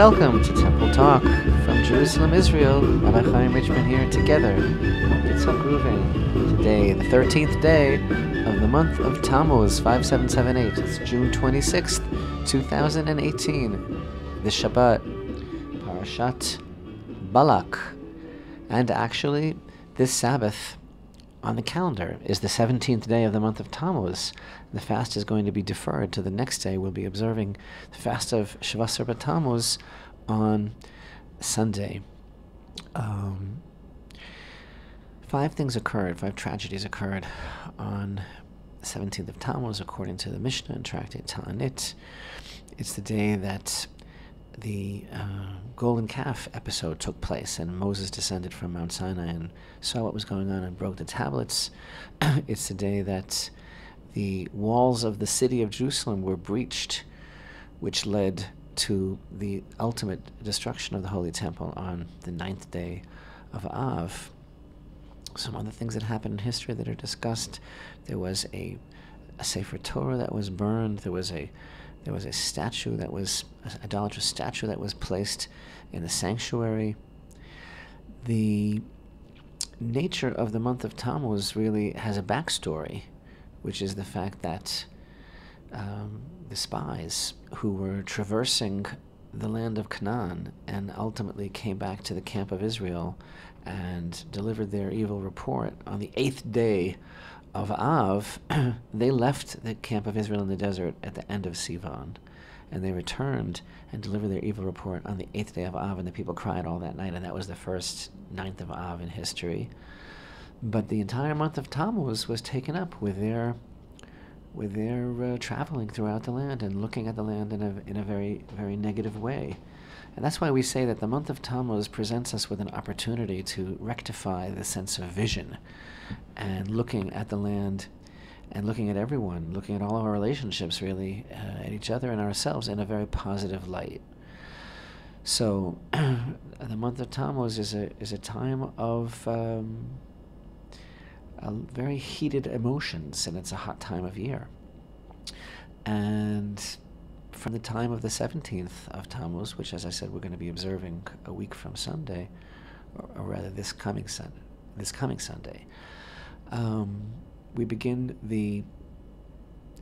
Welcome to Temple Talk from Jerusalem, Israel. Rabbi Chaim, Richman here together. Yitzchak, Reuven. Today, the 13th day of the month of Tammuz, 5778. It's June 26th, 2018. The Shabbat, Parashat Balak. And actually, this Sabbath on the calendar is the 17th day of the month of Tammuz. The fast is going to be deferred to the next day. We'll be observing the fast of Shavasar B'Tammuz on Sunday. 5 tragedies occurred on the 17th of Tammuz, according to the Mishnah and Tractate Ta'anit. It's the day that the golden calf episode took place, and Moses descended from Mount Sinai and saw what was going on and broke the tablets. It's the day that the walls of the city of Jerusalem were breached, which led to the ultimate destruction of the Holy Temple on the 9th day of Av. Some other things that happened in history that are discussed: there was a Sefer Torah that was burned. There was a statue that was an idolatrous statue that was placed in the sanctuary. The nature of the month of Tammuz really has a backstory, which is the fact that the spies who were traversing the land of Canaan and ultimately came back to the camp of Israel and delivered their evil report on the 8th day of Av, they left the camp of Israel in the desert at the end of Sivan, and they returned and delivered their evil report on the 8th day of Av, and the people cried all that night, and that was the first 9th of Av in history. But the entire month of Tammuz was taken up with their traveling throughout the land and looking at the land in a very, very negative way. And that's why we say that the month of Tammuz presents us with an opportunity to rectify the sense of vision and looking at the land and looking at everyone, looking at all of our relationships, really, at each other and ourselves in a very positive light. So the month of Tammuz is a time of very heated emotions, and it's a hot time of year. And from the time of the 17th of Tammuz, which, as I said, we're going to be observing a week from Sunday, or rather this coming Sunday, we begin the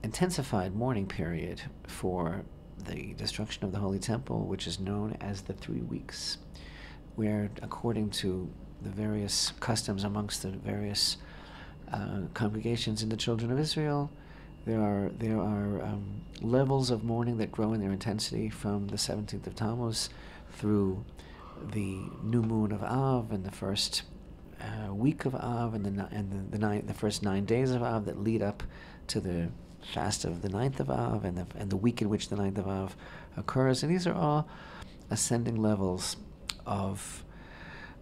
intensified mourning period for the destruction of the Holy Temple, which is known as the 3 weeks, where, according to the various customs amongst the various congregations in the children of Israel, there are levels of mourning that grow in their intensity from the 17th of Tammuz through the new moon of Av and the first week of Av and the first 9 days of Av that lead up to the fast of the 9th of Av and the week in which the 9th of Av occurs. And these are all ascending levels of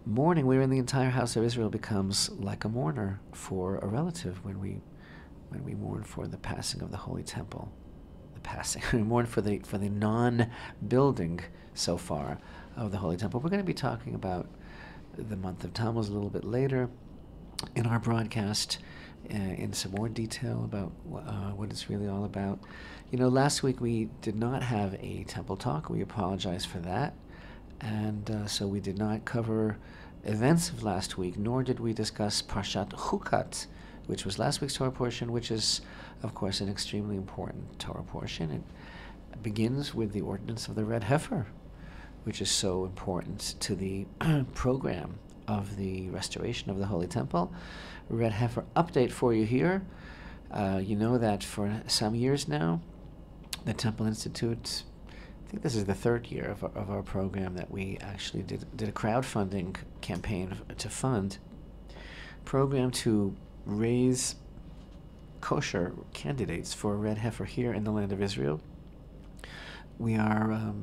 mourning, wherein the entire house of Israel becomes like a mourner for a relative when we mourn for the passing of the Holy Temple. We mourn for the non-building so far of the Holy Temple. We're going to be talking about the month of Tammuz a little bit later in our broadcast in some more detail about what it's really all about. Last week we did not have a temple talk. We apologize for that. And so we did not cover events of last week, nor did we discuss Parshat Chukat, which was last week's Torah portion, which is, of course, an extremely important Torah portion. It begins with the ordinance of the red heifer, which is so important to the program of the restoration of the Holy Temple. Red heifer update for you here. You know that for some years now, the Temple Institute, I think this is the 3rd year of our program, that we actually did a crowdfunding campaign to fund program to raise kosher candidates for red heifer here in the land of Israel. We are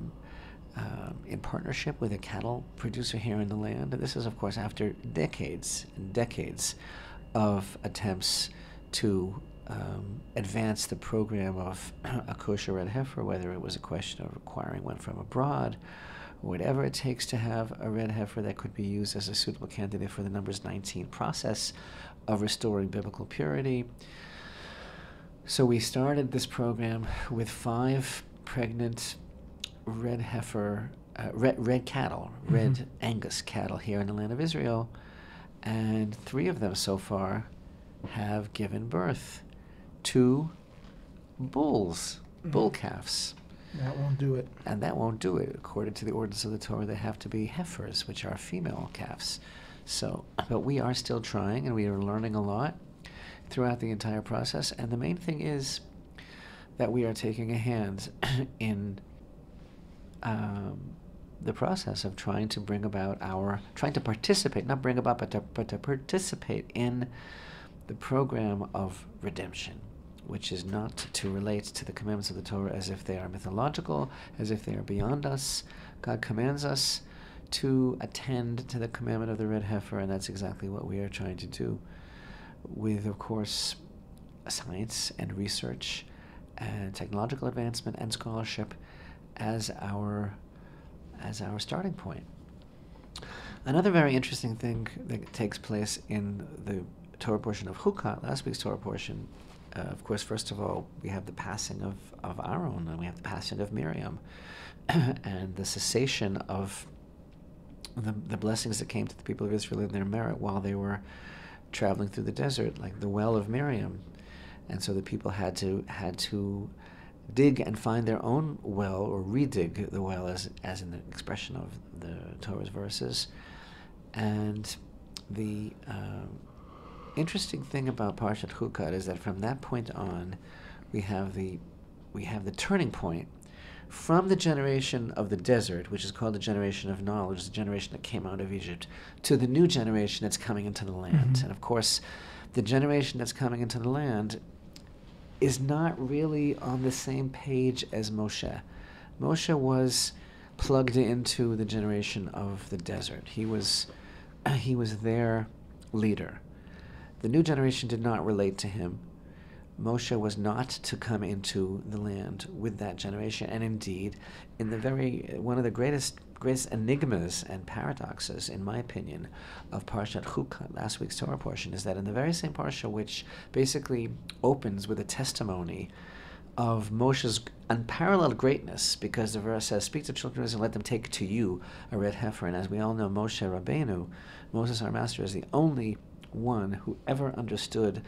in partnership with a cattle producer here in the land. And this is, of course, after decades and decades of attempts to advance the program of a kosher red heifer, whether it was a question of acquiring one from abroad, or whatever it takes to have a red heifer that could be used as a suitable candidate for the Numbers 19 process of restoring biblical purity. So we started this program with 5 pregnant red heifer red cattle, red Angus cattle here in the land of Israel, and 3 of them so far have given birth to bulls, bull calves. That won't do it. And that won't do it. According to the ordinance of the Torah, they have to be heifers, which are female calves. So, but we are still trying, and we are learning a lot throughout the entire process. And the main thing is that we are taking a hand in the process of trying to bring about trying to participate, not bring about, but to participate in the program of redemption, which is not to relate to the commandments of the Torah as if they are mythological, as if they are beyond us. God commands us to attend to the commandment of the red heifer, and that's exactly what we are trying to do with, of course, science and research and technological advancement and scholarship as our starting point. Another very interesting thing that takes place in the Torah portion of Chukat, last week's Torah portion, of course, first of all, we have the passing of Aaron, and we have the passing of Miriam, and the cessation of the blessings that came to the people of Israel in their merit while they were traveling through the desert, like the well of Miriam. And so the people had to dig and find their own well, or redig the well, as in the expression of the Torah's verses. And the interesting thing about Parshat Chukat is that from that point on, we have the turning point from the generation of the desert, which is called the generation of knowledge, the generation that came out of Egypt, to the new generation that's coming into the land. And of course, the generation that's coming into the land is not really on the same page as Moshe. Moshe was plugged into the generation of the desert. He was their leader. The new generation did not relate to him. Moshe was not to come into the land with that generation, and indeed, in one of the greatest enigmas and paradoxes, in my opinion, of Parshat Chukat, last week's Torah portion, is that in the very same parsha, which basically opens with a testimony of Moshe's unparalleled greatness, because the verse says, "Speak to the children of Israel and let them take to you a red heifer." And as we all know, Moshe Rabbeinu, Moses our master, is the only one who ever understood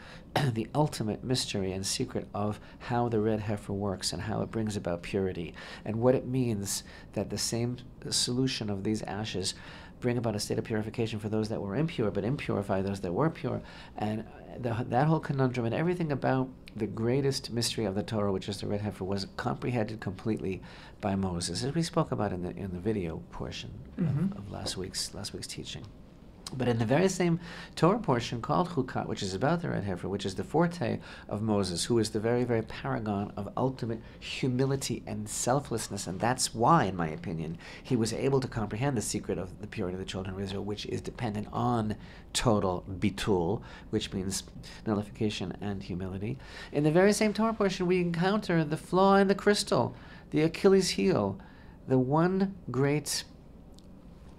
the ultimate mystery and secret of how the red heifer works and how it brings about purity, and what it means that the same solution of these ashes bring about a state of purification for those that were impure, but impurify those that were pure. And that whole conundrum and everything about the greatest mystery of the Torah, which is the red heifer, was comprehended completely by Moses, as we spoke about in the video portion of last week's teaching. But in the very same Torah portion called Chukat, which is about the red heifer, which is the forte of Moses, who is the very, very paragon of ultimate humility and selflessness, and that's why, in my opinion, he was able to comprehend the secret of the purity of the children of Israel, which is dependent on total bitul, which means nullification and humility. In the very same Torah portion, we encounter the flaw in the crystal, the Achilles heel, the one great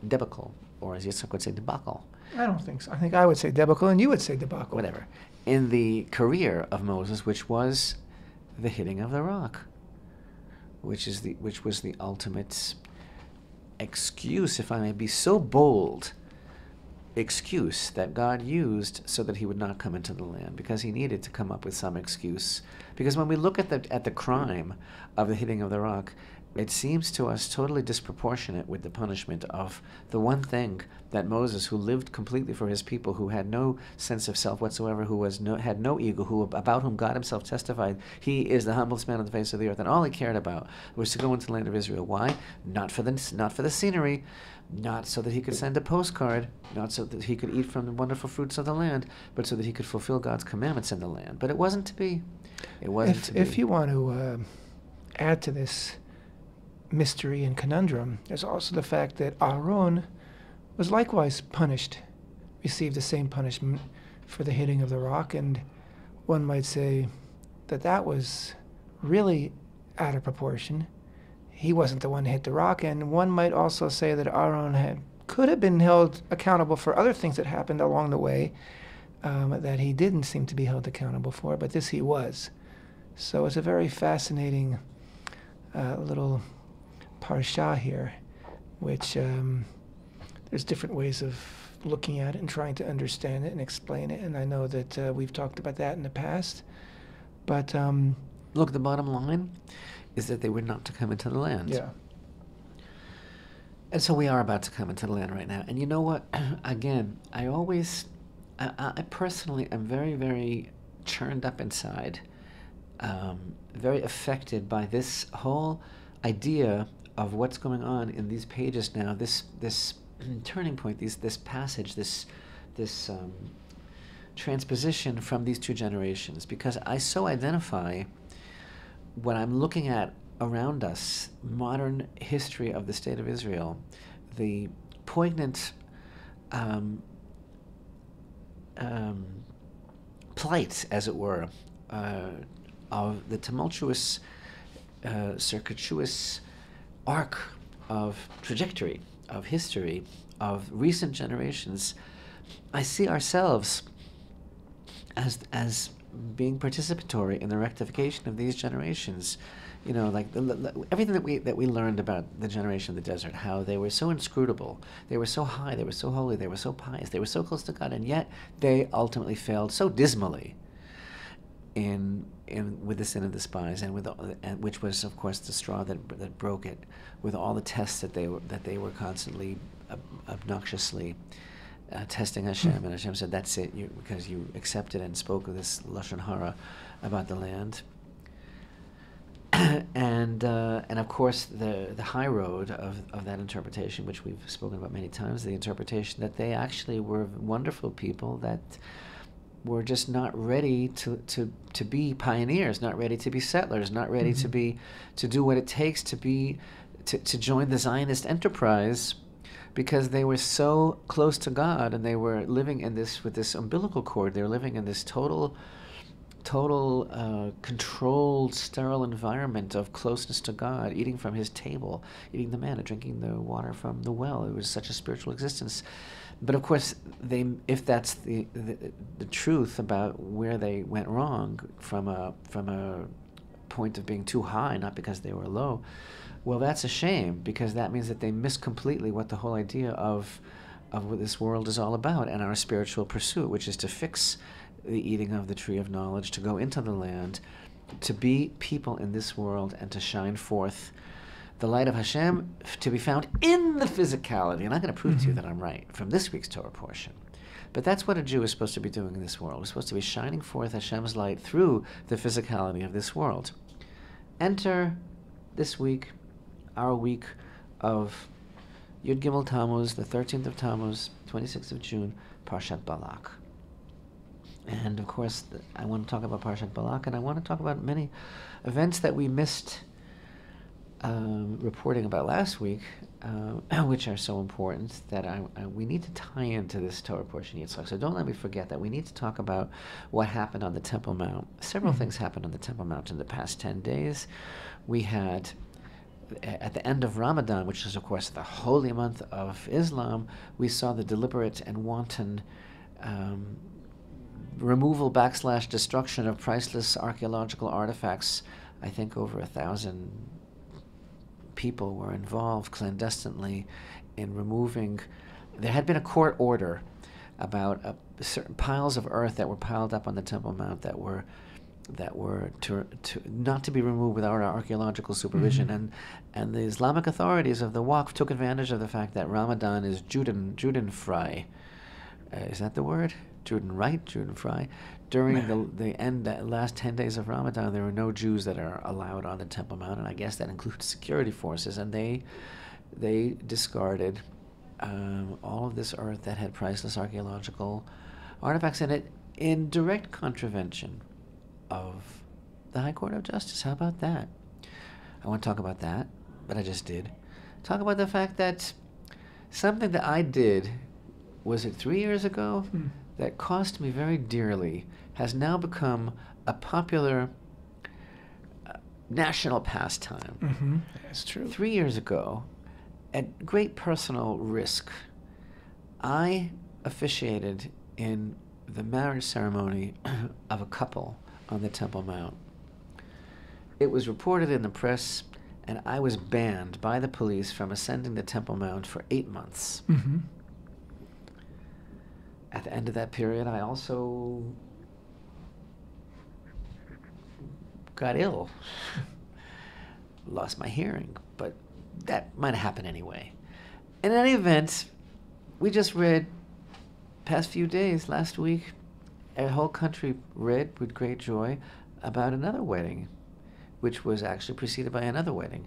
debacle, or as Yitzchak would say, debacle. I don't think so. I think I would say debacle, and you would say debacle. Whatever. In the career of Moses, which was the hitting of the rock, which was the ultimate excuse, if I may be so bold, excuse that God used so that he would not come into the land, because he needed to come up with some excuse. Because when we look at the crime of the hitting of the rock, it seems to us totally disproportionate with the punishment of the one thing that Moses, who lived completely for his people, who had no sense of self whatsoever, who had no ego, about whom God himself testified, he is the humblest man on the face of the earth, and all he cared about was to go into the land of Israel. Why? Not for the scenery, not so that he could send a postcard, not so that he could eat from the wonderful fruits of the land, but so that he could fulfill God's commandments in the land. But it wasn't to be. It wasn't to be. If you want to add to this mystery and conundrum, there's also the fact that Aaron was likewise punished, received the same punishment for the hitting of the rock, and one might say that was really out of proportion. He wasn't the one who hit the rock, and one might also say that Aaron could have been held accountable for other things that happened along the way that he didn't seem to be held accountable for, but this he was. So it's a very fascinating little parsha here which there's different ways of looking at it and trying to understand it and explain it. And I know that we've talked about that in the past. But look, the bottom line is that they were not to come into the land. yeah. And so we are about to come into the land right now. And you know what? Again, I personally am very, very churned up inside, very affected by this whole idea of what's going on in these pages now, this turning point, this passage, this transposition from these two generations, because I so identify when I'm looking at around us, modern history of the State of Israel, the poignant plight, as it were, of the tumultuous, circuitous arc of trajectory, of history, of recent generations. I see ourselves as being participatory in the rectification of these generations. You know, like everything that we learned about the generation of the desert, how they were so inscrutable, they were so high, they were so holy, they were so pious, they were so close to God, and yet they ultimately failed so dismally in with the sin of the spies, and which was, of course, the straw that broke it, with all the tests that they were constantly obnoxiously testing Hashem, and Hashem said, "That's it, because you accepted and spoke of this lashon hara about the land." And of course the high road of that interpretation, which we've spoken about many times, the interpretation that they actually were wonderful people that were just not ready to be pioneers, not ready to be settlers, not ready to do what it takes to join the Zionist enterprise, because they were so close to God, and they were living in this with this umbilical cord. They were living in this total controlled, sterile environment of closeness to God, eating from His table, eating the manna, drinking the water from the well. It was such a spiritual existence. But of course, if that's the truth about where they went wrong from a point of being too high, not because they were low, well, that's a shame, because that means that they miss completely what the whole idea of what this world is all about, and our spiritual pursuit, which is to fix the eating of the tree of knowledge, to go into the land, to be people in this world, and to shine forth the light of Hashem, to be found in the physicality. And I'm going to prove to you that I'm right from this week's Torah portion. But that's what a Jew is supposed to be doing in this world. We're supposed to be shining forth Hashem's light through the physicality of this world. Enter this week, our week of Yud Gimel Tammuz, the 13th of Tammuz, 26th of June, Parshat Balak. And of course, I want to talk about Parshat Balak, and I want to talk about many events that we missed reporting about last week, which are so important that we need to tie into this Torah portion, Yitzchak. So don't let me forget that we need to talk about what happened on the Temple Mount. Several things happened on the Temple Mount in the past 10 days. We had, at the end of Ramadan, which is, of course, the holy month of Islam, we saw the deliberate and wanton removal / destruction of priceless archaeological artifacts. I think over 1,000 people were involved clandestinely in removing. There had been a court order about certain piles of earth that were piled up on the Temple Mount that were to not to be removed without archaeological supervision, and the Islamic authorities of the Waqf took advantage of the fact that Ramadan is Judenfrei. Is that the word? Judenfrei. During the last 10 days of Ramadan, there are no Jews that are allowed on the Temple Mount, and I guess that includes security forces, and they discarded all of this earth that had priceless archaeological artifacts in it, in direct contravention of the High Court of Justice. How about that? I want to talk about that, but I just did. Talk about the fact that something that I did, was it 3 years ago, that cost me very dearly, has now become a popular national pastime. That's true. 3 years ago, at great personal risk, I officiated in the marriage ceremony of a couple on the Temple Mount. It was reported in the press, and I was banned by the police from ascending the Temple Mount for 8 months. Mm-hmm. At the end of that period, I also got ill. Lost my hearing, but that might have happened anyway. In any event, we just read, past few days, last week, a whole country read with great joy about another wedding, which was actually preceded by another wedding.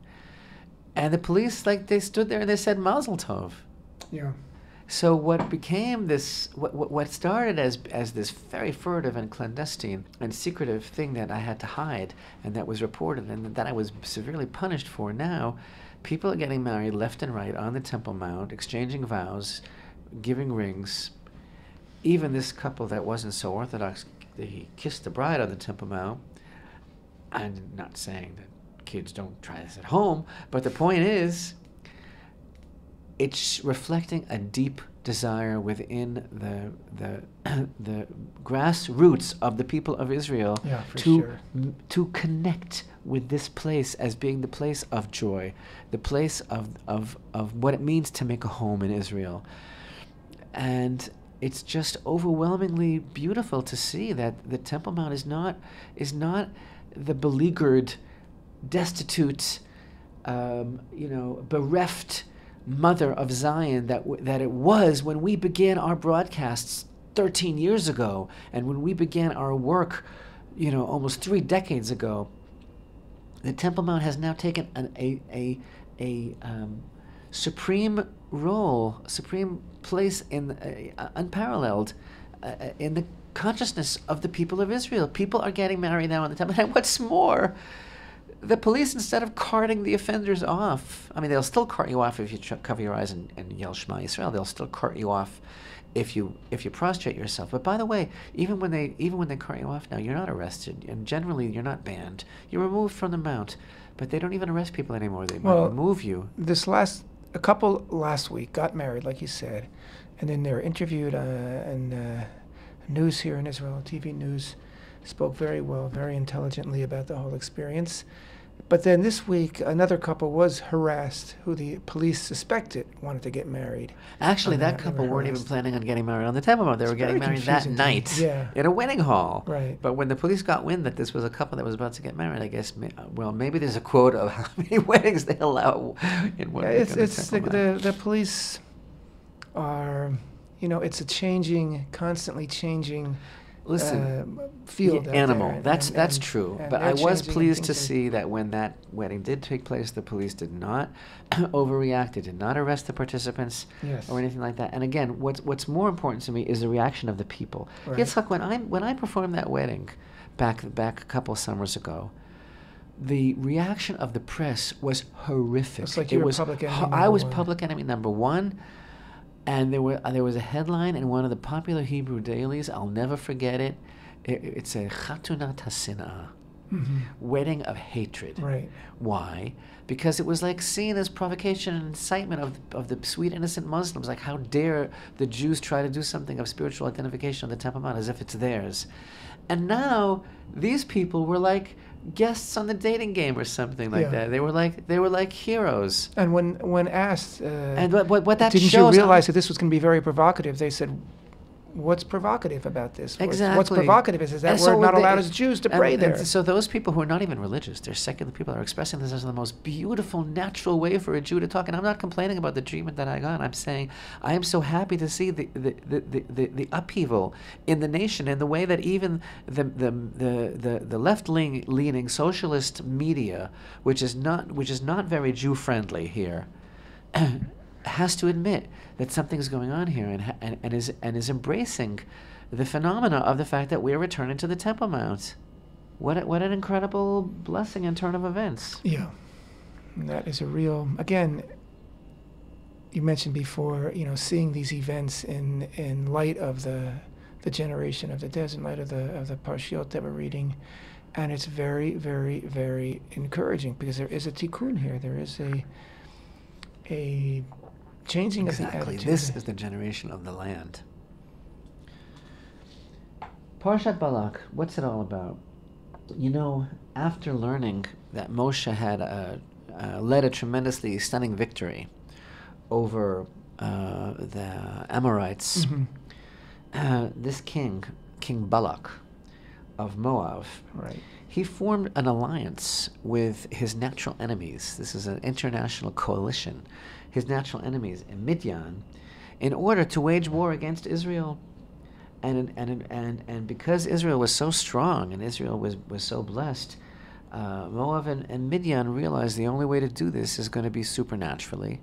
And the police, like, they stood there and they said Mazel Tov. Yeah. So what became this, what started as this very furtive and clandestine and secretive thing that I had to hide and that was reported and that I was severely punished for, now people are getting married left and right on the Temple Mount, exchanging vows, giving rings. Even this couple that wasn't so orthodox, he kissed the bride on the Temple Mount. I'm not saying that kids don't try this at home, but the point is, it's reflecting a deep desire within the grassroots of the people of Israel to connect with this place as being the place of joy, the place of what it means to make a home in Israel. And it's just overwhelmingly beautiful to see that the Temple Mount is not the beleaguered, destitute, bereft mother of Zion that it was when we began our broadcasts 13 years ago, and when we began our work, almost 3 decades ago. The Temple Mount has now taken a supreme role, supreme place in unparalleled in the consciousness of the people of Israel. People are getting married now on the Temple. And what's more, the police, instead of carting the offenders off, I mean, they'll still cart you off if you cover your eyes and yell Shema Yisrael. They'll still cart you off if you prostrate yourself. But by the way, even when they cart you off now, you're not arrested, and generally you're not banned. You're removed from the mount. But they don't even arrest people anymore. They might remove you. A couple last week got married, like you said, and then they were interviewed in news here in Israel, TV news, spoke very well, very intelligently about the whole experience. But then this week, another couple was harassed, who the police suspected wanted to get married. Actually, that couple weren't even planning on getting married on the Temple Mount. They were getting married that night in a wedding hall. Right. But when the police got wind that this was a couple that was about to get married, I guess, maybe there's a quota of how many weddings they allow in one week on the Temple Mount. The police are, it's a constantly changing field animal. That's true. But I was pleased to see that when that wedding did take place, the police did not overreact. They did not arrest the participants or anything like that. And again, what's more important to me is the reaction of the people. Right. Yitzchak, when I performed that wedding back a couple summers ago, the reaction of the press was horrific. It's like you were public enemy number I was one. public enemy number one. And there was a headline in one of the popular Hebrew dailies. I'll never forget it. It's a Chatunat HaSin'ah, wedding of hatred. Right. Why? Because it was like seen as provocation and incitement of the sweet innocent Muslims. Like, how dare the Jews try to do something of spiritual identification on the Temple Mount as if it's theirs. And now these people were like guests on the dating game or something like that. They were like heroes. And when asked, and what that didn't shows, you realize that this was going to be very provocative? They said, "What's provocative about this? Exactly. What's provocative is that we're not allowed as Jews to pray there." And so those people who are not even religious, they're secular people, are expressing this as the most beautiful, natural way for a Jew to talk. And I'm not complaining about the treatment that I got. I'm saying I am so happy to see the upheaval in the nation, and the way that even the left-leaning socialist media, which is not very Jew-friendly here, has to admit that something's going on here, and is embracing the phenomena of the fact that we're returning to the Temple Mount. What an incredible blessing and turn of events. Yeah, and that is a real. Again, you mentioned before, seeing these events in light of the generation of the desert, in light of the parshiot that we're reading, and it's very, very, very encouraging, because there is a tikkun here. There is a changing of the attitude. This is the generation of the land. Parshat Balak, what's it all about? After learning that Moshe had led a tremendously stunning victory over the Amorites. This king, King Balak of Moab, Right. he formed an alliance with his natural enemies. This is an international coalition. His natural enemies in Midian, in order to wage war against Israel. And because Israel was so strong and Israel was so blessed, Moab and Midian realized the only way to do this is going to be supernaturally.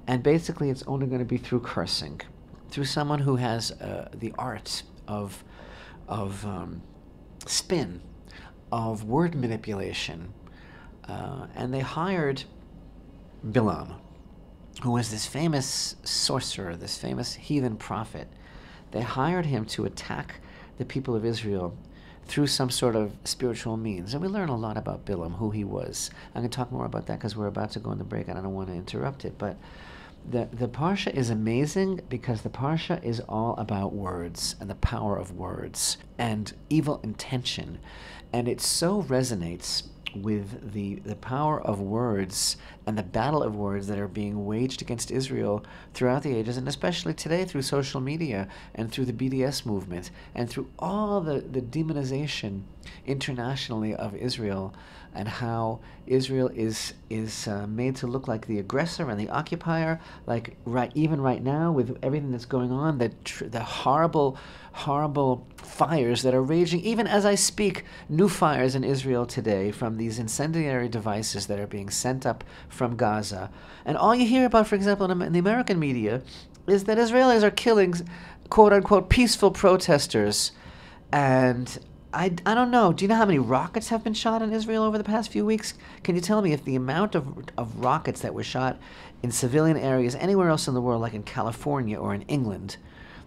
And basically it's only going to be through cursing, through someone who has the art of spin, of word manipulation. And they hired Bilaam, who was this famous sorcerer, this famous heathen prophet. They hired him to attack the people of Israel through some sort of spiritual means. And we learn a lot about Bilaam, who he was. I'm going to talk more about that because we're about to go on the break and I don't want to interrupt it. But the Parsha is amazing because the Parsha is all about words and the power of words and evil intention. And it so resonates with the power of words and the battle of words that are being waged against Israel throughout the ages, and especially today through social media and through the BDS movement and through all the demonization internationally of Israel, and how Israel is made to look like the aggressor and the occupier, like even right now with everything that's going on, the horrible fires that are raging, even as I speak, new fires in Israel today from these incendiary devices that are being sent up from Gaza. And all you hear about, for example, in the American media, is that Israelis are killing, quote-unquote, peaceful protesters. And I don't know. Do you know how many rockets have been shot in Israel over the past few weeks? Can you tell me if the amount of rockets that were shot in civilian areas anywhere else in the world, like in California or in England,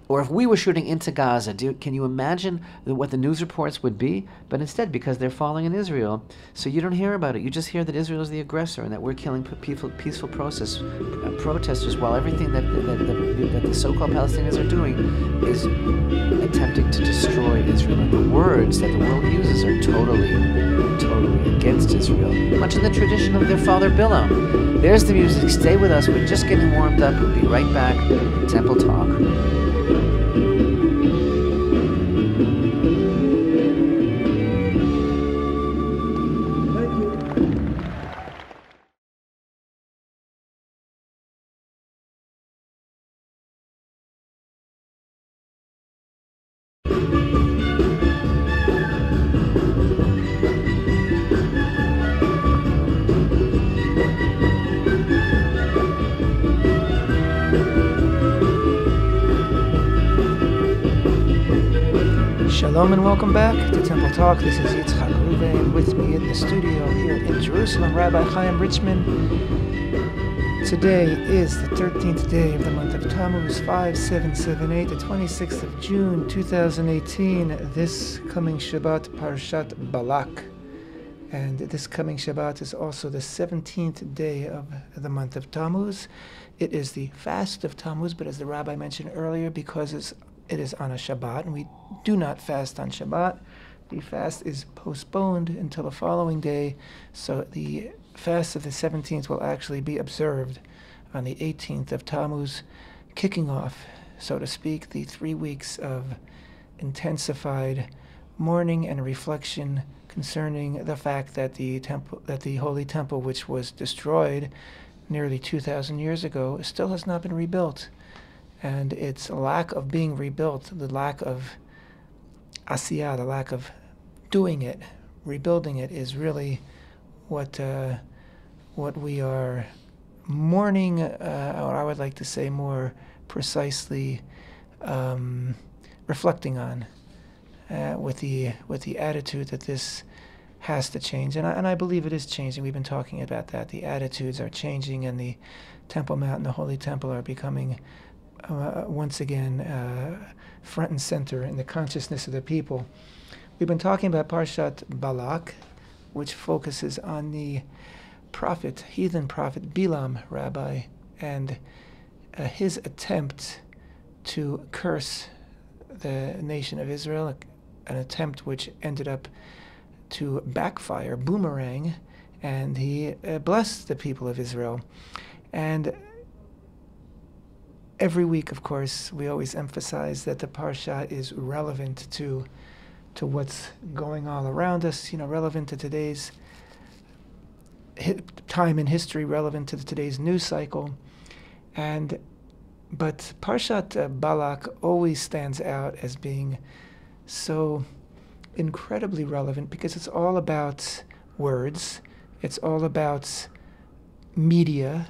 or if we were shooting into Gaza, can you imagine what the news reports would be? But instead, because they're falling in Israel, so you don't hear about it. You just hear that Israel is the aggressor and that we're killing peaceful protesters, while everything that the so-called Palestinians are doing is attempting to destroy Israel. And the words that the world uses are totally against Israel, much in the tradition of their father Bilaam. There's the music. Stay with us. We're just getting warmed up. We'll be right back. Temple Talk. Shalom and welcome back to Temple Talk. This is Yitzchak, Reuven, with me in the studio here in Jerusalem, Rabbi Chaim Richman. Today is the 13th day of the month of Tammuz, 5778, the 26th of June, 2018. This coming Shabbat, Parshat Balak. And this coming Shabbat is also the 17th day of the month of Tammuz. It is the fast of Tammuz, but as the Rabbi mentioned earlier, because it is on a Shabbat, and we do not fast on Shabbat. The fast is postponed until the following day, so the fast of the 17th will actually be observed on the 18th of Tammuz, kicking off, so to speak, the 3 weeks of intensified mourning and reflection concerning the fact that the Holy Temple, which was destroyed nearly 2,000 years ago, still has not been rebuilt. And its lack of being rebuilt, the lack of asiyah, the lack of doing it, rebuilding it, is really what we are mourning, or I would like to say more precisely, reflecting on, with the attitude that this has to change, and I believe it is changing. We've been talking about that. The attitudes are changing, and the Temple Mount and the Holy Temple are becoming once again front and center in the consciousness of the people. We've been talking about Parshat Balak, which focuses on the prophet, heathen prophet Bilaam, Rabbi, and his attempt to curse the nation of Israel, an attempt which ended up to backfire, boomerang, and he blessed the people of Israel. And every week, of course, we always emphasize that the Parsha is relevant to what's going all around us, relevant to today's time in history, relevant to today's news cycle. But Parshat Balak always stands out as being so incredibly relevant because it's all about words, it's all about media,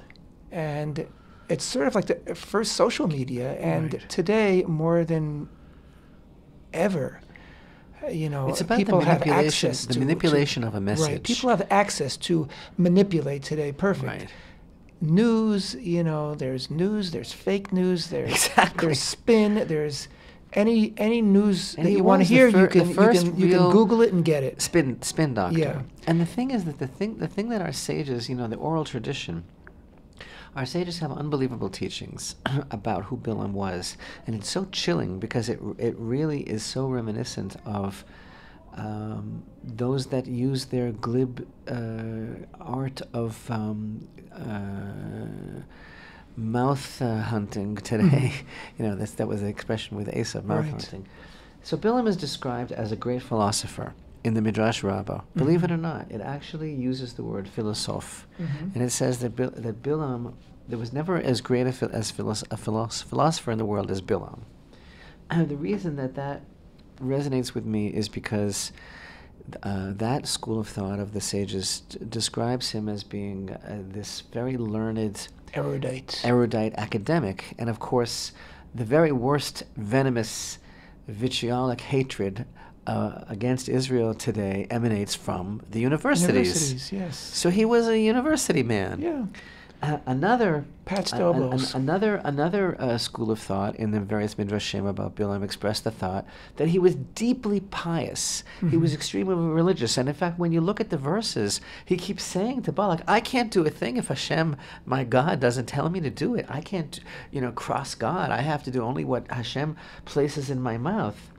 and it's sort of like the first social media. And Right. today, more than ever, It's about people the have manipulation, access the to manipulation of a message. Right, people have access to manipulate today. Perfect. Right. News, there's fake news, Exactly. there's spin, there's any news And that it you want to was the hear, fir- the first you real can Google it and get it. Spin doctor. Yeah. And the thing is that the thing that our sages, the oral tradition, our sages have unbelievable teachings about who Bilaam was, and it's so chilling because it really is so reminiscent of those that use their glib art of mouth hunting today. That was the expression with Asa, mouth Right. hunting. So Bilaam is described as a great philosopher in the Midrash Rabbah. Believe it or not, it actually uses the word philosoph, and it says that Bilaam, there was never as great a philosopher in the world as Bilaam. And the reason that resonates with me is because that school of thought of the sages describes him as being this very learned, erudite academic, and of course, the very worst venomous, vitriolic hatred against Israel today emanates from the universities. Yes. So he was a university man. Yeah. Another Patched elbows. Another school of thought in the various midrashim about Bilaam expressed the thought that he was deeply pious. He was extremely religious, and in fact, when you look at the verses, he keeps saying to Balak, "I can't do a thing if Hashem, my God, doesn't tell me to do it. I can't, cross God. I have to do only what Hashem places in my mouth."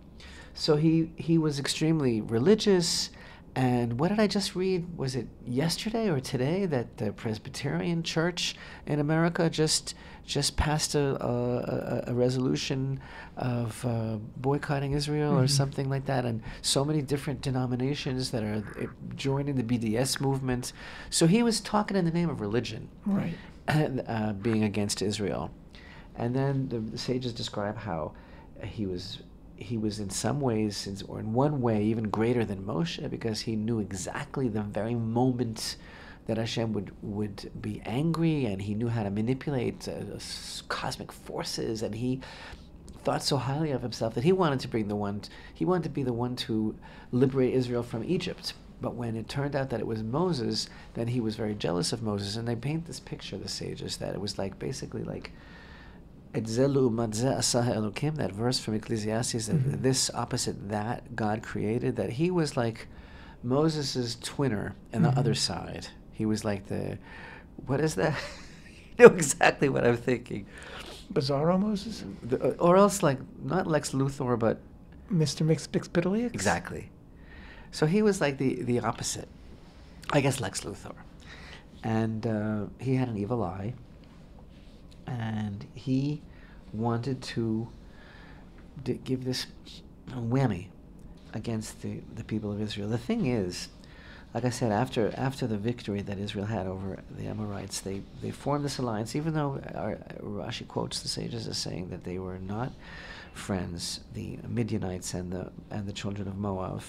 So he was extremely religious. And what did I just read? Was it yesterday or today that the Presbyterian Church in America just passed a resolution of boycotting Israel or something like that? And so many different denominations that are joining the BDS movement. So he was talking in the name of religion, Right. being against Israel. And then the sages describe how he was in some ways, or in one way, even greater than Moshe, because he knew exactly the very moment that Hashem would be angry, and he knew how to manipulate cosmic forces, and he thought so highly of himself that he wanted to be the one to liberate Israel from Egypt. But when it turned out that it was Moses, then he was very jealous of Moses, and they paint this picture, the sages, that it was basically like that verse from Ecclesiastes, that this opposite that God created, that he was like Moses' twinner on the other side. He was like what is that? You know exactly what I'm thinking. Bizarro Moses? Or else not Lex Luthor, but Mr. Mixpixpidaliacs? Exactly. So he was like the opposite. I guess Lex Luthor. And he had an evil eye. And he wanted to give this whammy against the people of Israel. The thing is, like I said, after the victory that Israel had over the Amorites, they formed this alliance, even though Rashi quotes the sages as saying that they were not friends, the Midianites and the children of Moab.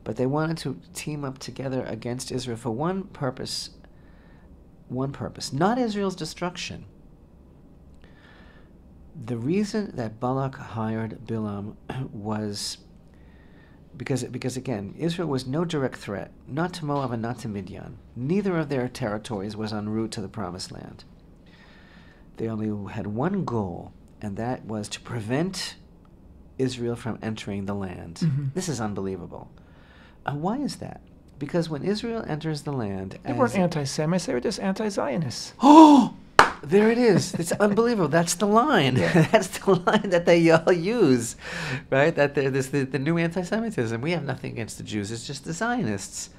But they wanted to team up together against Israel for one purpose, not Israel's destruction. The reason that Balak hired Bilaam was because again, Israel was no direct threat, not to Moab and not to Midian. Neither of their territories was en route to the Promised Land. They only had one goal, and that was to prevent Israel from entering the land. This is unbelievable. Why is that? Because when Israel enters the land... They weren't anti-Semites, they were just anti-Zionists. Oh! There it is. It's unbelievable. That's the line. Yeah. That's the line that they all use, right? That there's the new anti-Semitism. We have nothing against the Jews. It's just the Zionists.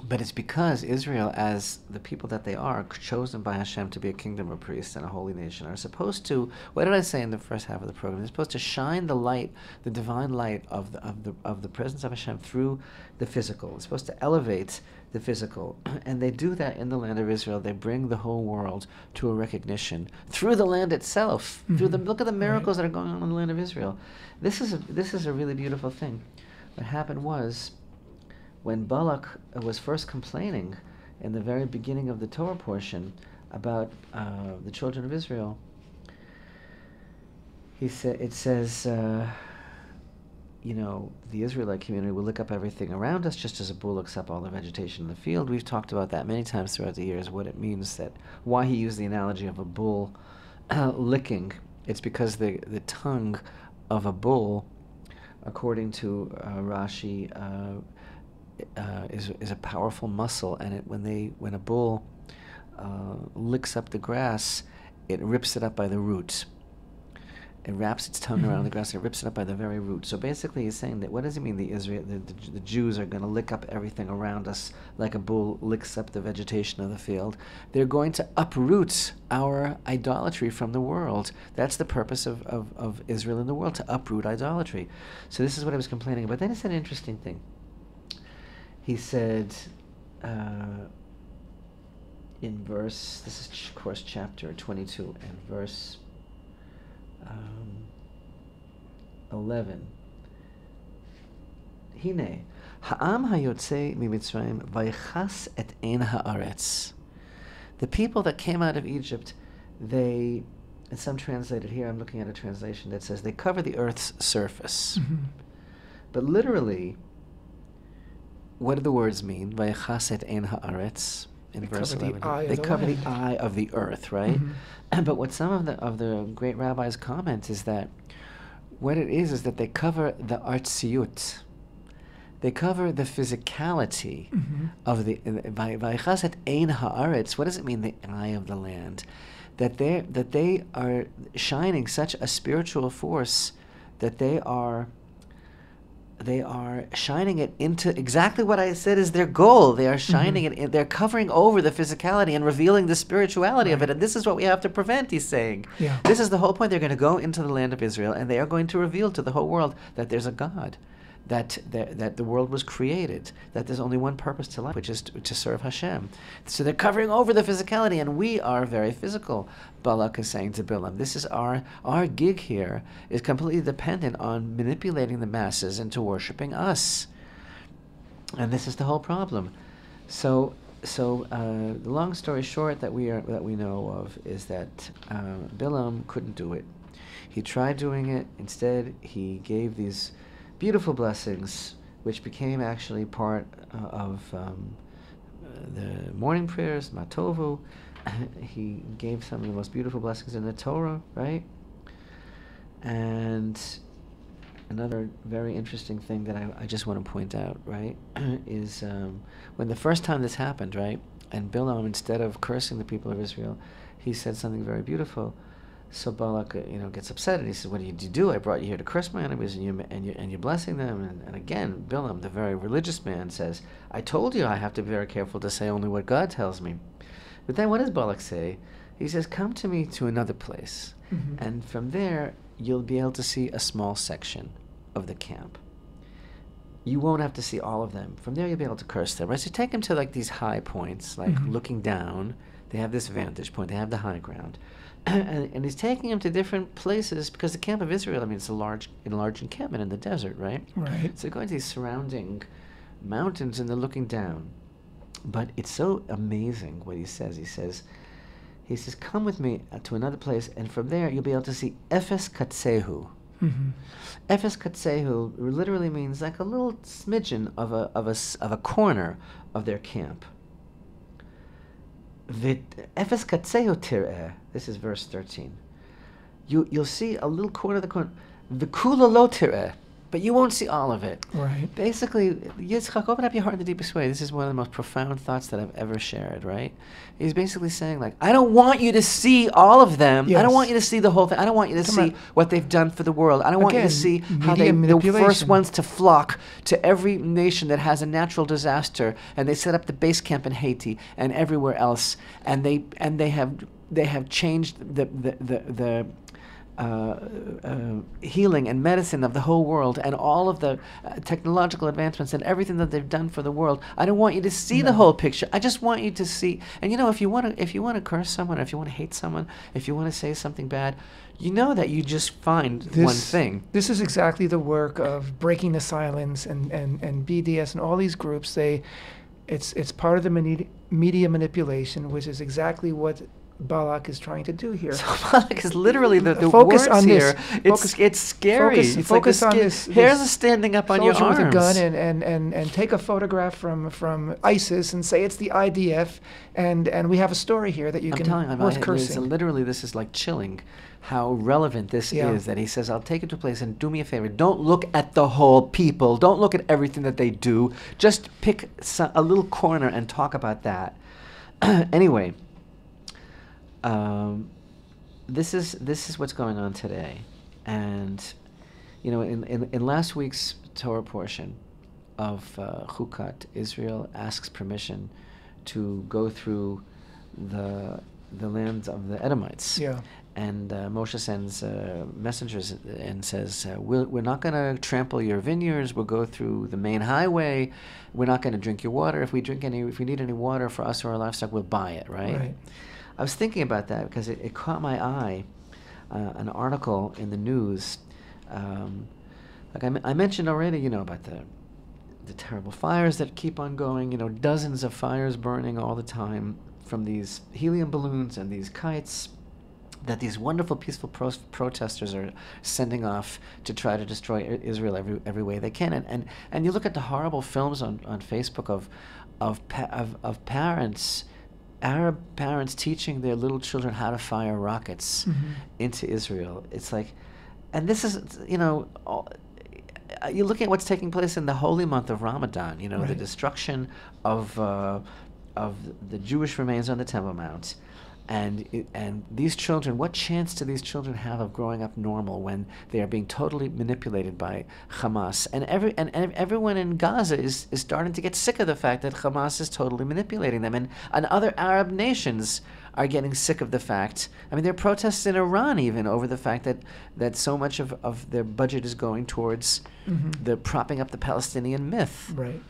But it's because Israel, as the people that they are, chosen by Hashem to be a kingdom of priests and a holy nation, are supposed to, what did I say in the first half of the program? They're supposed to shine the light, the divine light of the presence of Hashem through the physical. It's supposed to elevate the physical. And they do that in the land of Israel. They bring the whole world to a recognition through the land itself. Through the, look at the miracles that are going on in the land of Israel. This is a really beautiful thing. What happened was, when Balak was first complaining in the very beginning of the Torah portion about the children of Israel, it says, you know, the Israelite community will lick up everything around us just as a bull licks up all the vegetation in the field. We've talked about that many times throughout the years, what it means, that why he used the analogy of a bull licking. It's because the tongue of a bull, according to Rashi, is a powerful muscle, and when a bull licks up the grass, it rips it up by the roots. It wraps its tongue around the grass and it rips it up by the very root. So basically, he's saying that, what does it mean? The Jews are going to lick up everything around us like a bull licks up the vegetation of the field. They're going to uproot our idolatry from the world. That's the purpose of Israel in the world, to uproot idolatry. So this is what I was complaining about. Then he said an interesting thing. He said, in verse, this is of course chapter 22 and verse 11. Hine, ha'am hayotze mimitzrayim vaychas et ein haaretz. The people that came out of Egypt, they, and some translated here, I'm looking at a translation that says they cover the earth's surface. But literally, what do the words mean? Vaychas et ein haaretz. In verse 11, they cover the eye of the earth, right? But what some of the great rabbis comment is that what it is that they cover the artziut. They cover the physicality of the vaychas et ein haaretz. What does it mean, the eye of the land? That they are shining such a spiritual force that they are shining it into exactly what I said is their goal. They are shining it, they're covering over the physicality and revealing the spirituality of it. And this is what we have to prevent, he's saying. This is the whole point. They're going to go into the land of Israel and they are going to reveal to the whole world that there's a God, that the world was created, that there's only one purpose to life, which is to serve Hashem. So they're covering over the physicality, and we are very physical. Balak is saying to Bilaam, this is our gig here is completely dependent on manipulating the masses into worshiping us. And this is the whole problem. So the long story short that we know of is that Bilaam couldn't do it. He tried doing it. Instead, he gave these beautiful blessings, which became actually part of the morning prayers, Matovu. He gave some of the most beautiful blessings in the Torah, right? And another very interesting thing that I just want to point out, right, is when the first time this happened, right, and Bilaam, instead of cursing the people of Israel, he said something very beautiful. So Balak, gets upset, and he says, "What did you do? I brought you here to curse my enemies, and you're blessing them." And again, Bilaam, the very religious man, says, "I told you I have to be very careful to say only what God tells me." But then, what does Balak say? He says, "Come to me to another place, and from there you'll be able to see a small section of the camp. You won't have to see all of them. From there, you'll be able to curse them." Right? So take them to like these high points, like looking down. They have this vantage point. They have the high ground. And he's taking him to different places because the camp of Israel, it's a large encampment in the desert, right? Right. So they're going to these surrounding mountains and they're looking down. But it's so amazing what he says. He says, "Come with me to another place, and from there you'll be able to see Efes Katsehu." Efes Katsehu literally means like a little smidgen of a corner of their camp. Efes Katsehu tir'eh. This is verse 13. You'll see a little corner of the corner. V'kula lo tir'eh. But you won't see all of it. Right. Basically, Yitzchak, open up your heart in the deepest way. This is one of the most profound thoughts that I've ever shared, right? He's basically saying, like, I don't want you to see all of them. Yes. I don't want you to see the whole thing. I don't want you to see what they've done for the world. I don't want you to see how they're the first ones to flock to every nation that has a natural disaster, and they set up the base camp in Haiti and everywhere else, and they have changed the healing and medicine of the whole world, and all of the technological advancements and everything that they've done for the world. I don't want you to see the whole picture. I just want you to see. And if you want to curse someone, or if you want to hate someone, if you want to say something bad, you know that you just find one thing. This is exactly the work of breaking the silence and BDS and all these groups. It's part of the media manipulation, which is exactly what Balak is trying to do here. So Balak is literally the focus words on here. This. It's scary. Focus on this. Hairs are standing up on your arms. Soldier with a gun and take a photograph from ISIS and say it's the IDF, and we have a story here that you can worth cursing. Literally, this is like chilling. How relevant this is, that he says, I'll take it to a place and do me a favor. Don't look at the whole people. Don't look at everything that they do. Just pick a little corner and talk about that. Anyway, this is what's going on today. And, in last week's Torah portion of Chukat, Israel asks permission to go through the lands of the Edomites. Yeah. And Moshe sends messengers and says, we're not going to trample your vineyards. We'll go through the main highway. We're not going to drink your water. If we need any water for us or our livestock, we'll buy it, right? I was thinking about that because it caught my eye, an article in the news. Like I mentioned already, about the terrible fires that keep on going, dozens of fires burning all the time from these helium balloons and these kites that these wonderful, peaceful protesters are sending off to try to destroy Israel every way they can. And you look at the horrible films on Facebook of parents, Arab parents teaching their little children how to fire rockets into Israel. It's like, and this is, you're looking at what's taking place in the holy month of Ramadan, the destruction of the Jewish remains on the Temple Mount. And these children, what chance do these children have of growing up normal when they are being totally manipulated by Hamas? And everyone in Gaza is starting to get sick of the fact that Hamas is totally manipulating them. And other Arab nations are getting sick of the fact. I mean, there are protests in Iran even over the fact that so much of their budget is going towards the propping up the Palestinian myth. Right.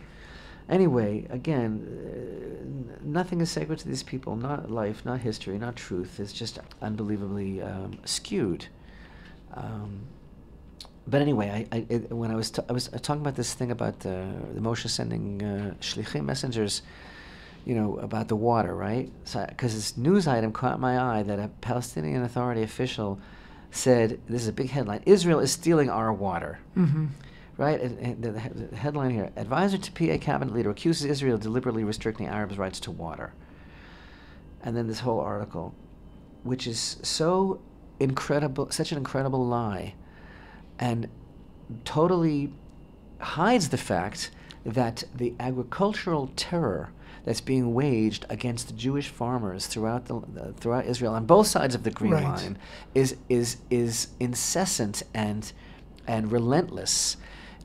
Anyway, again, nothing is sacred to these people. Not life, not history, not truth. It's just unbelievably skewed. But anyway, when I was talking about this thing about the Moshe sending shlichim messengers, about the water, right? Because this news item caught my eye that a Palestinian Authority official said, this is a big headline, Israel is stealing our water. Right? And the headline here, advisor to PA cabinet leader accuses Israel of deliberately restricting Arabs' rights to water. And then this whole article, which is so incredible, such an incredible lie, and totally hides the fact that the agricultural terror that's being waged against the Jewish farmers throughout Israel on both sides of the Green Line is incessant and relentless.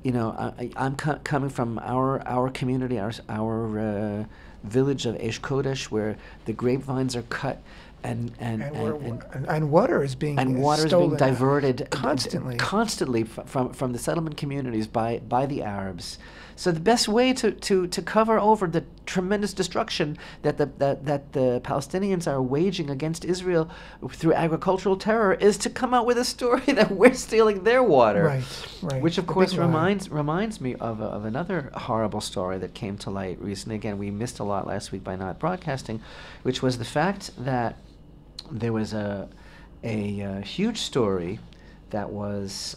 I'm coming from our community, our village of Eish Kodesh, where the grapevines are cut and water is being diverted constantly from the settlement communities by the Arabs. So the best way to cover over the tremendous destruction that the Palestinians are waging against Israel through agricultural terror is to come out with a story that we're stealing their water. Right. Which of course reminds me of another horrible story that came to light recently. Again, we missed a lot last week by not broadcasting, which was the fact that there was a huge story that was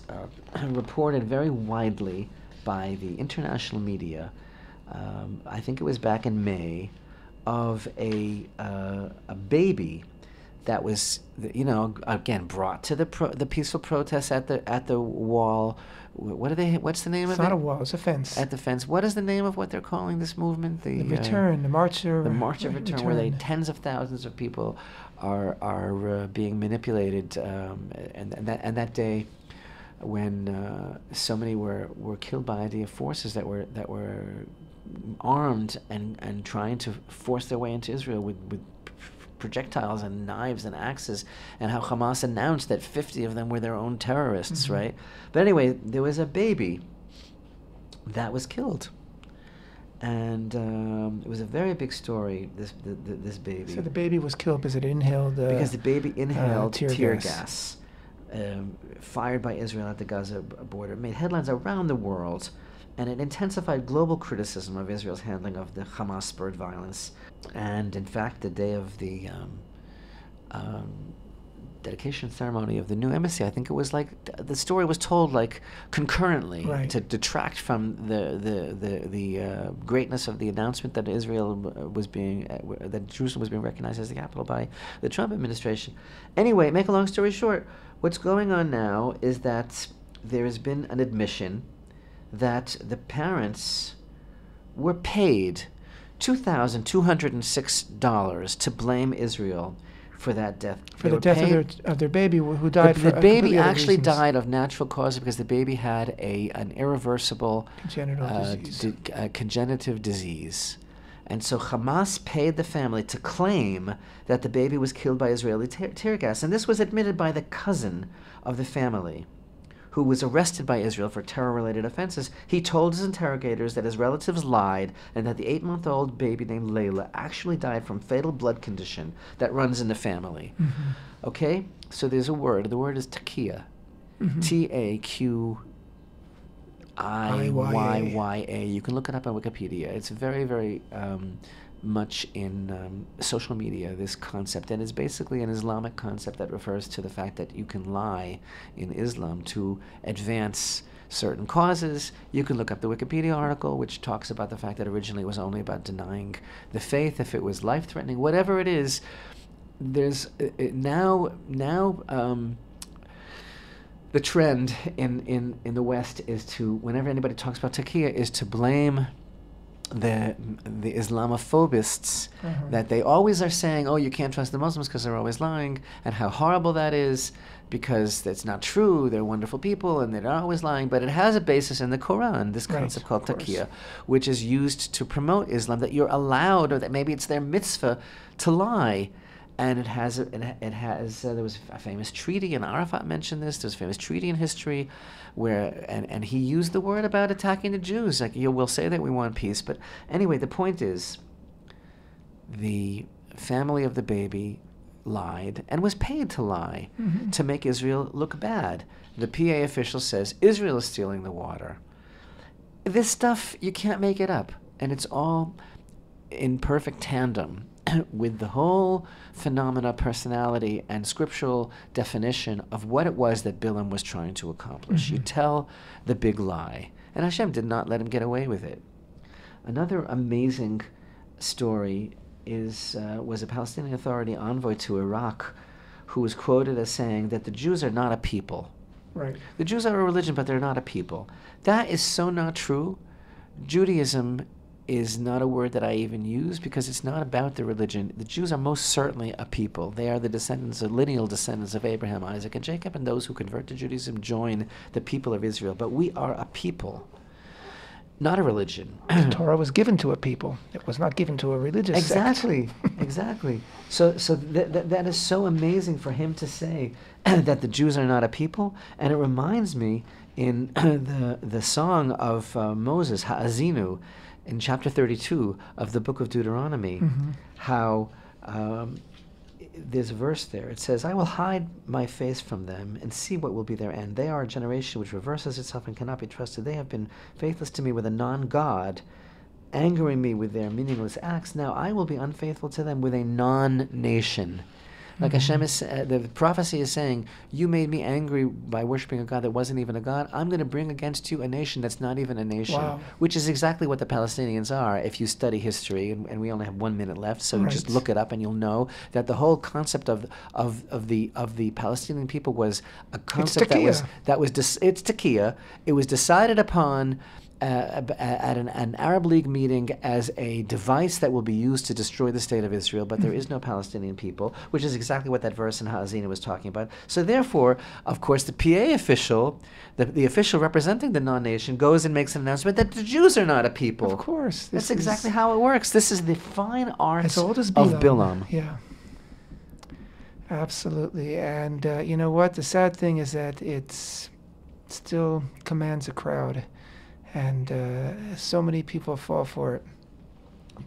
reported very widely by the international media. I think it was back in May, of a baby that was, again brought to the peaceful protests at the wall. What's the name of it? It's not a wall, it's a fence. At the fence. What is the name of what they're calling this movement? The return, the March of Return, where tens of thousands of people are being manipulated, and that day when so many were killed by IDF forces that were armed and trying to force their way into Israel with projectiles and knives and axes, and how Hamas announced that 50 of them were their own terrorists, right? But anyway, there was a baby that was killed, and it was a very big story. This baby. So the baby was killed because it inhaled. Because the baby inhaled tear gas, fired by Israel at the Gaza border. It made headlines around the world, and it intensified global criticism of Israel's handling of the Hamas-spurred violence. And in fact, the day of the dedication ceremony of the new embassy, I think it was like the story was told like concurrently, right, to detract from the greatness of the announcement that Israel that Jerusalem was being recognized as the capital by the Trump administration. Anyway, make a long story short, what's going on now is that there has been an admission that the parents were paid $2,206 to blame Israel for that death. For the death of their baby, who died. The baby actually died of natural causes because the baby had an irreversible congenitive disease. And so Hamas paid the family to claim that the baby was killed by Israeli tear gas. And this was admitted by the cousin of the family, who was arrested by Israel for terror-related offenses. He told his interrogators that his relatives lied and that the 8-month-old baby named Layla actually died from fatal blood condition that runs in the family. Okay? So there's a word. The word is taqiyya. T-A-Q-I-Y-Y-A. You can look it up on Wikipedia. It's very, very much in social media, this concept, and it's basically an Islamic concept that refers to the fact that you can lie in Islam to advance certain causes. You can look up the Wikipedia article, which talks about the fact that originally it was only about denying the faith if it was life-threatening. Whatever it is, there's now the trend in the West is to, whenever anybody talks about taqiyya, is to blame the Islamophobists, that they always are saying, oh, you can't trust the Muslims because they're always lying, and how horrible that is because it's not true, they're wonderful people and they're not always lying. But it has a basis in the Quran, this concept called taqiyya, which is used to promote Islam, that you're allowed, or that maybe it's their mitzvah to lie. And there was a famous treaty, and Arafat mentioned this, there's a famous treaty in history where, and he used the word about attacking the Jews, like, we'll say that we want peace, but anyway, the point is, the family of the baby lied, and was paid to lie, to make Israel look bad. The PA official says, Israel is stealing the water. This stuff, you can't make it up, and it's all in perfect tandem with the whole phenomena, personality, and scriptural definition of what it was that Bilaam was trying to accomplish. You tell the big lie. And Hashem did not let him get away with it. Another amazing story was a Palestinian Authority envoy to Iraq who was quoted as saying that the Jews are not a people. Right. The Jews are a religion, but they're not a people. That is so not true. Judaism is not a word that I even use because it's not about the religion. The Jews are most certainly a people. They are the lineal descendants of Abraham, Isaac, and Jacob, and those who convert to Judaism join the people of Israel. But we are a people, not a religion. The Torah was given to a people. It was not given to a religious sect. Exactly. So that is so amazing for him to say that the Jews are not a people, and it reminds me in the song of Moses, Ha'azinu, in chapter 32 of the book of Deuteronomy, how there's a verse there. It says, I will hide my face from them and see what will be their end. They are a generation which reverses itself and cannot be trusted. They have been faithless to me with a non-God, angering me with their meaningless acts. Now I will be unfaithful to them with a non-nation. Like Hashem is, the prophecy is saying, you made me angry by worshiping a God that wasn't even a God. I'm going to bring against you a nation that's not even a nation, Wow. which is exactly what the Palestinians are if you study history, and we only have 1 minute left, so Right. just look it up and you'll know that the whole concept of the Palestinian people was a concept it's Takiya. It was decided upon at an Arab League meeting as a device that will be used to destroy the state of Israel, but there is no Palestinian people, which is exactly what that verse in Ha'azina was talking about. So therefore, of course, the PA official, the official representing the non-nation, goes and makes an announcement that the Jews are not a people. Of course. That's exactly how it works. This is the fine art as old as of Bilaam. Yeah. Absolutely. And you know what? The sad thing is that it still commands a crowd. And so many people fall for it.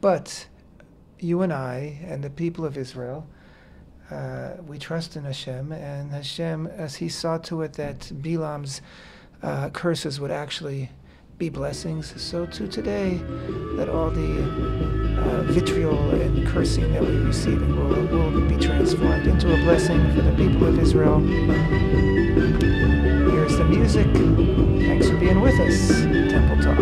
But you and I and the people of Israel, we trust in Hashem. And Hashem, as he saw to it that Bilam's curses would actually be blessings, so too today, that all the vitriol and cursing that we receive will be transformed into a blessing for the people of Israel. Here's the music. Thanks for being with us. Temple Talk.